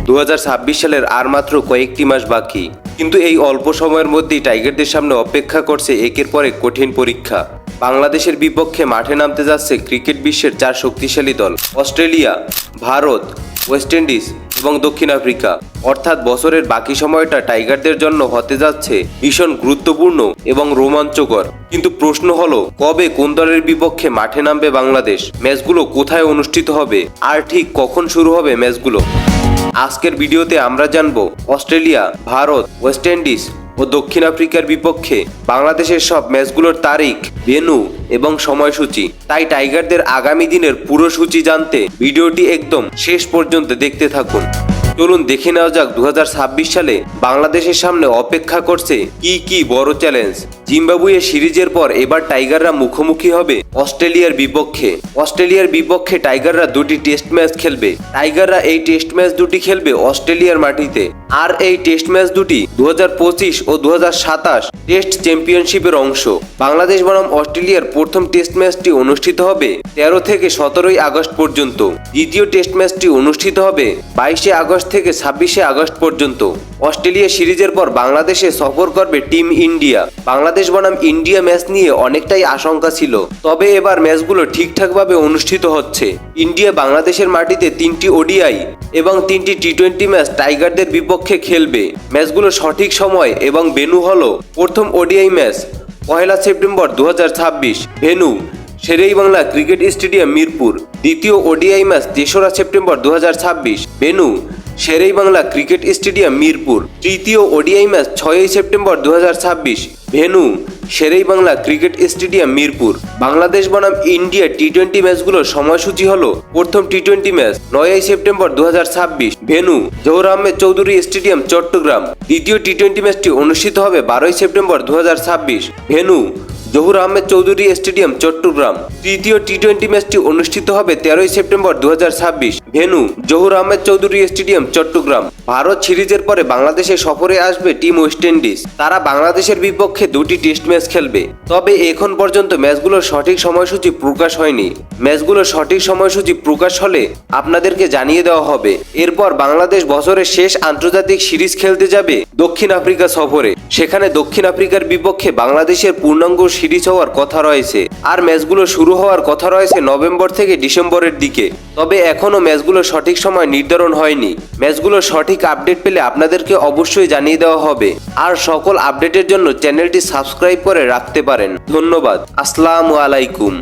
2026 সালের আর মাত্র কয়েকটি মাস বাকি, কিন্তু এই অল্প সময়ের মধ্যেই টাইগারদের সামনে অপেক্ষা করছে একের পর এক কঠিন পরীক্ষা। বাংলাদেশের বিপক্ষে মাঠে নামতে যাচ্ছে ক্রিকেট বিশ্বের 4 শক্তিশালী দল: অস্ট্রেলিয়া, ভারত, ওয়েস্ট ইন্ডিজ এবং দক্ষিণ আফ্রিকা। অর্থাৎ বছরের বাকি সময়টা টাইগারদের জন্য হতে যাচ্ছে ভীষণ গুরুত্বপূর্ণ এবং রোমাঞ্চকর। কিন্তু প্রশ্ন হলো, কবে কোন দলের বিপক্ষে মাঠে নামবে বাংলাদেশ, ম্যাচগুলো কোথায় অনুষ্ঠিত হবে, আর ঠিক কখন শুরু হবে ম্যাচগুলো। আজকের ভিডিওতে আমরা জানবো অস্ট্রেলিয়া, ভারত, ওয়েস্ট ইন্ডিজ ও দক্ষিণ আফ্রিকার বিপক্ষে বাংলাদেশের সব ম্যাচগুলোর তারিখ, ভেন্যু এবং সময়সূচি। তাই টাইগারদের আগামী দিনের পুরো সূচি জানতে ভিডিওটি একদম শেষ পর্যন্ত দেখতে থাকুন। চলুন দেখে নেওয়া যাক 2026 সালে বাংলাদেশের সামনে অপেক্ষা করছে কি বড় চ্যালেঞ্জ। জিম্বাবুয়ে সিরিজের পর এবার টাইগাররা মুখোমুখি হবে অস্ট্রেলিয়ার বিপক্ষে। অস্ট্রেলিয়ার বিপক্ষে টাইগাররা দুটি টেস্ট ম্যাচ খেলবে। টাইগাররা এই টেস্ট ম্যাচ দুটি খেলবে অস্ট্রেলিয়ার মাটিতে। আর এই টেস্ট ম্যাচ দুটি 2025 ও 2027 টেস্ট চ্যাম্পিয়নশিপের অংশ। বাংলাদেশ বনাম অস্ট্রেলিয়ার প্রথম টেস্ট ম্যাচটি অনুষ্ঠিত হবে 13 থেকে 17 আগস্ট পর্যন্ত। দ্বিতীয় টেস্ট ম্যাচটি অনুষ্ঠিত হবে 22 আগস্ট থেকে 26 আগস্ট পর্যন্ত। অস্ট্রেলিয়া সিরিজের পর বাংলাদেশে সফর করবে টিম ইন্ডিয়া। বাংলাদেশ বনাম ইন্ডিয়া ম্যাচ নিয়ে অনেকটাই আশঙ্কা ছিল, তবে এবার ম্যাচগুলো ঠিকঠাকভাবে অনুষ্ঠিত হচ্ছে। ইন্ডিয়া বাংলাদেশের মাটিতে 3টি ওডিআই এবং 3টি টি-20 ম্যাচ টাইগারদের বিপক্ষে খেলবে। ম্যাচগুলো সঠিক সময় এবং ভেন্যু হলো: প্রথম ODI match 1 September 2026, venue Sher-e-Bangla cricket stadium, Mirpur. দ্বিতীয় ওডিআই ম্যাচ 3রা September 2026, venue Sher-e-Bangla cricket stadium, Mirpur. তৃতীয় ODI match 6 September 2026, venue Sher-e-Bangla cricket stadium, Mirpur. Bangladesh বনাম ইন্ডিয়া টি-20 ম্যাচগুলোর সময়সূচি হলো: প্রথম টি-20 match 9 September 2026, venue Zahur Ahmed Chowdhury stadium, Chattogram. দ্বিতীয় টি-20 ম্যাচটি অনুষ্ঠিত হবে 12 September 2026, venue Zahur Ahmed Chowdhury stadium, Chattogram. তৃতীয় টি-20 ম্যাচটি অনুষ্ঠিত হবে 13 September 2026, venue Zahur Ahmed Chowdhury stadium, Chittagong. Bharat সিরিজের পরে বাংলাদেশে সফরে আসবে টিম ওয়েস্ট ইন্ডিজ। তারা বাংলাদেশের বিপক্ষে দুটি টেস্ট ম্যাচ খেলবে। তবে এখন পর্যন্ত ম্যাচগুলোর সঠিক সময়সূচি প্রকাশ হয়নি। ম্যাচগুলোর সঠিক সময়সূচি প্রকাশ হলে আপনাদেরকে জানিয়ে দেওয়া হবে। এরপর বাংলাদেশ বছরের শেষ আন্তর্জাতিক সিরিজ খেলতে যাবে দক্ষিণ আফ্রিকা সফরে। সেখানে দক্ষিণ আফ্রিকার বিপক্ষে বাংলাদেশের পূর্ণাঙ্গ সিরিজ হওয়ার কথা রয়েছে। আর ম্যাচগুলো শুরু হওয়ার কথা রয়েছে নভেম্বর থেকে ডিসেম্বরের দিকে। তবে এখনও ম্যাচগুলোর সঠিক সময় নির্ধারণ হয়নি। ম্যাচগুলোর সঠিক আপডেট পেলে আপনাদেরকে অবশ্যই জানিয়ে দেওয়া হবে। আর সকল আপডেটের জন্য চ্যানেলটি সাবস্ক্রাইব করে রাখতে পারেন। ধন্যবাদ। আসসালামু আলাইকুম।